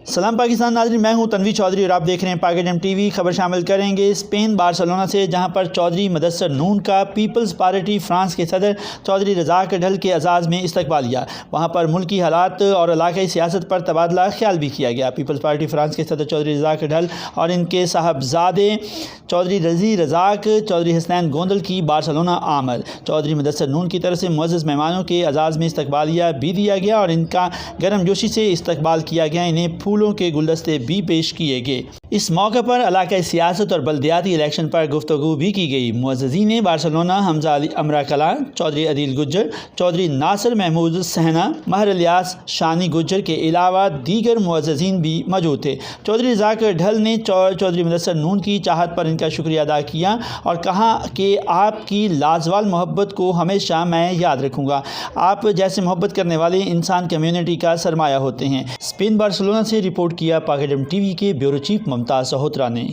सलाम पाकिस्तान नाज़रीन, मैं हूं तनवीर चौधरी और आप देख रहे हैं पाकिस्तान टीवी। खबर शामिल करेंगे स्पेन बार्सिलोना से, जहां पर चौधरी मुदस्सर नून का पीपल्स पार्टी फ्रांस के सदर चौधरी रज़ाक ढल के अज़ाज़ में इस्तकबालिया। वहां पर मुल्की हालात और इलाकाई सियासत पर तबादला ख्याल भी किया गया। पीपल्स पार्टी फ्रांस के सदर चौधरी रज़ाक ढल और इनके साहबजादे चौधरी रज़ी रज़ाक चौधरी हसनैन गोंदल की बार्सिलोना आमद। चौधरी मुदस्सर नून की तरफ से मुअज़्ज़ज़ मेहमानों के अज़ाज़ में इस्तकबालिया भी दिया गया और इनका गर्मजोशी से इस्तकबाल किया गया। इन्हें फूलों के गुलदस्ते भी पेश किए गए। इस मौके पर इलाकाई सियासत और बल्दियाती इलेक्शन पर गुफ्तगू भी की गई। मुअज़्ज़ज़ीन बार्सिलोना हमजा अली अमरा कलां, चौधरी अदील गुज्जर, चौधरी नासिर महमूद सहना, महर इलियास शानी गुज्जर के अलावा दीगर मुअज़्ज़ज़ीन भी मौजूद थे। चौधरी रज़ाक ढल ने चौधरी मुदस्सर नून की चाहत पर इनका शुक्रिया अदा किया और कहा कि आपकी लाजवाल मोहब्बत को हमेशा मैं याद रखूँगा। आप जैसे मोहब्बत करने वाले इंसान कम्युनिटी का सरमाया होते हैं। स्पेन बार्सिलोना से रिपोर्ट किया पाकिस्तान टीवी के ब्यूरो चीफ मुमताज़ सहोत्रा ने।